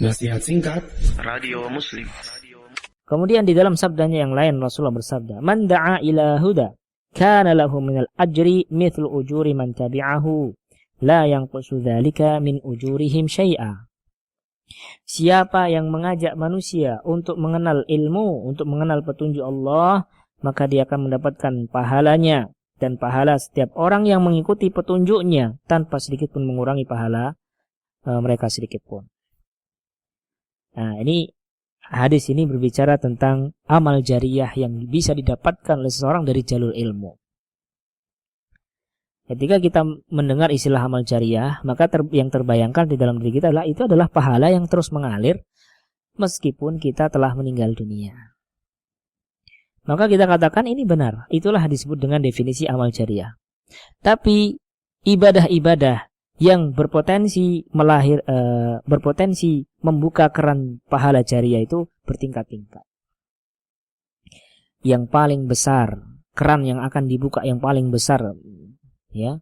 Nasihat singkat Radio Muslim. Kemudian di dalam sabdanya yang lain Rasulullah bersabda, "Man da'a ila huda, kana lahu minal ajri mithlu ujuri man tabi'ahu, la yanqusu dzalika min ujurihim syai'a." Siapa yang mengajak manusia untuk mengenal ilmu, untuk mengenal petunjuk Allah, maka dia akan mendapatkan pahalanya dan pahala setiap orang yang mengikuti petunjuknya tanpa sedikit pun mengurangi pahala mereka sedikit pun. Nah, ini hadis ini berbicara tentang amal jariyah yang bisa didapatkan oleh seseorang dari jalur ilmu. Ketika kita mendengar istilah amal jariyah, maka yang terbayangkan di dalam diri kita adalah itu adalah pahala yang terus mengalir meskipun kita telah meninggal dunia. Maka kita katakan ini benar. Itulah disebut dengan definisi amal jariyah. Tapi ibadah-ibadah yang berpotensi berpotensi membuka keran pahala jariyah itu bertingkat-tingkat. Yang paling besar, keran yang akan dibuka yang paling besar, ya,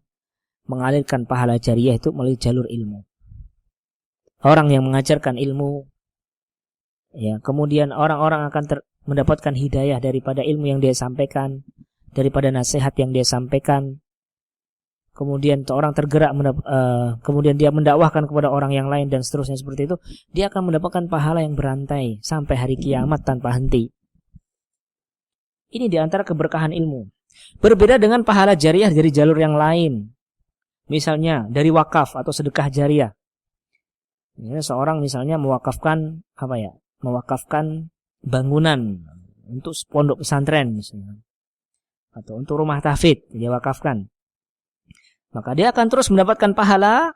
mengalirkan pahala jariyah itu melalui jalur ilmu. Orang yang mengajarkan ilmu, ya, kemudian orang-orang akan mendapatkan hidayah daripada ilmu yang dia sampaikan, daripada nasihat yang dia sampaikan. Kemudian seorang tergerak, kemudian dia mendakwahkan kepada orang yang lain dan seterusnya seperti itu, dia akan mendapatkan pahala yang berantai sampai hari kiamat tanpa henti. Ini diantara keberkahan ilmu. Berbeda dengan pahala jariyah dari jalur yang lain. Misalnya dari wakaf atau sedekah jariyah. Ya, seorang misalnya mewakafkan mewakafkan bangunan untuk pondok pesantren misalnya, atau untuk rumah tahfidz dia wakafkan. Maka dia akan terus mendapatkan pahala,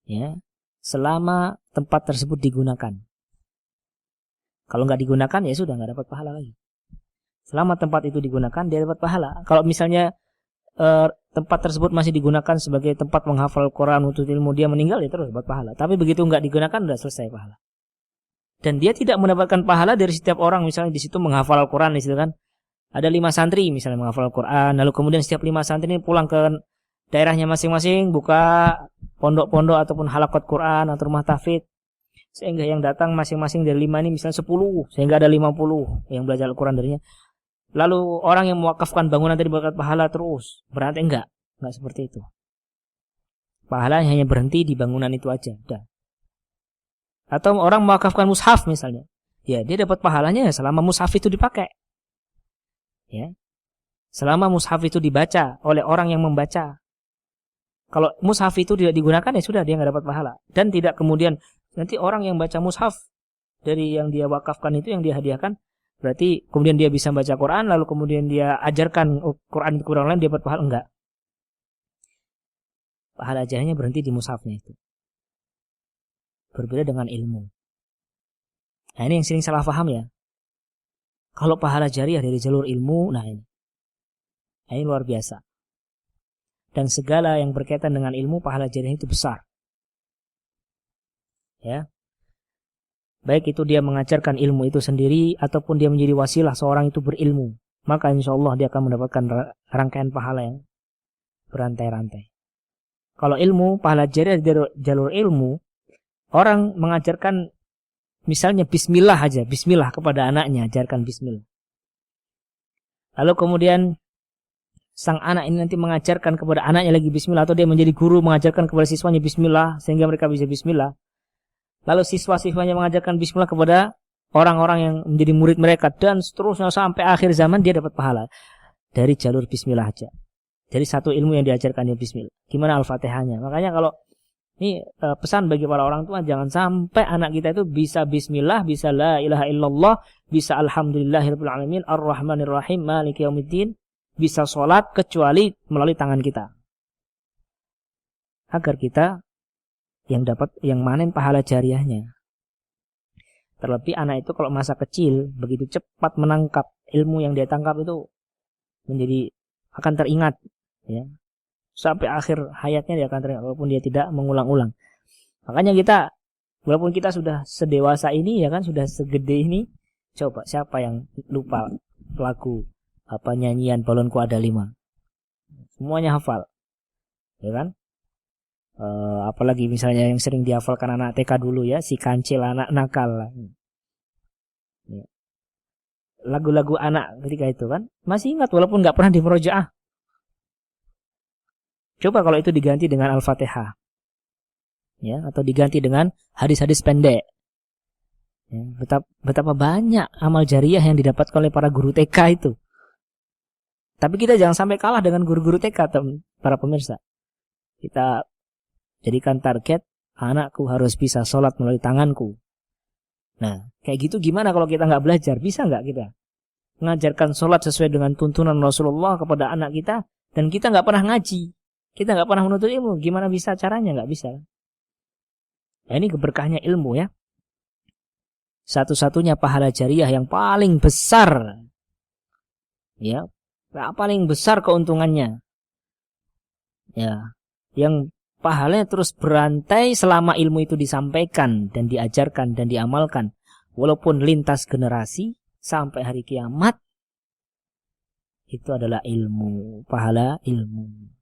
ya, selama tempat tersebut digunakan. Kalau nggak digunakan, ya sudah nggak dapat pahala lagi. Selama tempat itu digunakan, dia dapat pahala. Kalau misalnya tempat tersebut masih digunakan sebagai tempat menghafal Quran untuk ilmu, dia meninggal, ya terus dapat pahala. Tapi begitu nggak digunakan, sudah selesai pahala. Dan dia tidak mendapatkan pahala dari setiap orang, misalnya di situ menghafal Quran, di situ kan. Ada 5 santri misalnya menghafal Al-Quran, lalu kemudian setiap 5 santri ini pulang ke daerahnya masing-masing, buka pondok-pondok ataupun halaqat Quran atau rumah tahfidz, sehingga yang datang masing-masing dari 5 ini misalnya 10, sehingga ada 50 yang belajar Al-Quran darinya. Lalu orang yang mewakafkan bangunan tadi berkat pahala terus, berarti enggak seperti itu. Pahala hanya berhenti di bangunan itu aja, udah. Atau orang mewakafkan mushaf misalnya, ya dia dapat pahalanya selama mushaf itu dipakai. Ya, selama mushaf itu dibaca oleh orang yang membaca. Kalau mushaf itu tidak digunakan, ya sudah, dia nggak dapat pahala. Dan tidak kemudian nanti orang yang baca mushaf dari yang dia wakafkan itu, yang dia hadiahkan, berarti kemudian dia bisa baca Quran, lalu kemudian dia ajarkan Quran ke orang lain, dia dapat pahala. Enggak. Pahala ajarnya berhenti di mushafnya itu. Berbeda dengan ilmu. Nah, ini yang sering salah paham ya. Kalau pahala jariyah dari jalur ilmu, nah ini luar biasa. Dan segala yang berkaitan dengan ilmu, pahala jariyah itu besar. Ya. Baik itu dia mengajarkan ilmu itu sendiri, ataupun dia menjadi wasilah seorang itu berilmu, maka insya Allah dia akan mendapatkan rangkaian pahala yang berantai-rantai. Kalau ilmu, pahala jariyah dari jalur ilmu, orang mengajarkan misalnya bismillah aja, bismillah kepada anaknya, ajarkan bismillah. Lalu kemudian sang anak ini nanti mengajarkan kepada anaknya lagi bismillah, atau dia menjadi guru mengajarkan kepada siswanya bismillah sehingga mereka bisa bismillah. Lalu siswa-siswanya mengajarkan bismillah kepada orang-orang yang menjadi murid mereka, dan seterusnya sampai akhir zaman dia dapat pahala dari jalur bismillah aja. Dari satu ilmu yang diajarkan dia bismillah. Gimana Al-Fatihahnya? Makanya kalau ini pesan bagi para orang tua, jangan sampai anak kita itu bisa bismillah, bisa la ilaha illallah, bisa alhamdulillahirabbil alamin, arrahmanirrahim, maliki yaumiddin, bisa sholat kecuali melalui tangan kita. Agar kita yang manen pahala jariyahnya. Terlebih anak itu kalau masa kecil begitu cepat menangkap ilmu yang dia tangkap itu akan teringat, ya. Sampai akhir hayatnya dia akan teringat, walaupun dia tidak mengulang-ulang. Makanya kita, walaupun kita sudah sedewasa ini, ya kan, sudah segede ini, coba siapa yang lupa lagu nyanyian Balonku Ada 5? Semuanya hafal, ya kan? Apalagi misalnya yang sering dihafalkan anak TK dulu ya, si kancil anak nakal. Ya. Lagu-lagu anak ketika itu kan masih ingat walaupun nggak pernah dimurojaah. Coba kalau itu diganti dengan Al-Fatihah, ya, atau diganti dengan hadis-hadis pendek. Ya, betapa banyak amal jariah yang didapatkan oleh para guru TK itu. Tapi kita jangan sampai kalah dengan guru-guru TK, para pemirsa. Kita jadikan target, anakku harus bisa sholat melalui tanganku. Nah, kayak gitu gimana kalau kita nggak belajar? Bisa nggak kita mengajarkan sholat sesuai dengan tuntunan Rasulullah kepada anak kita, dan kita nggak pernah ngaji, kita nggak pernah menuntut ilmu? Gimana bisa caranya? Nggak bisa. Nah, ini keberkahannya ilmu ya. Satu-satunya pahala jariah yang paling besar, ya, paling besar keuntungannya, ya, yang pahalanya terus berantai selama ilmu itu disampaikan dan diajarkan dan diamalkan, walaupun lintas generasi sampai hari kiamat, itu adalah ilmu, pahala ilmu.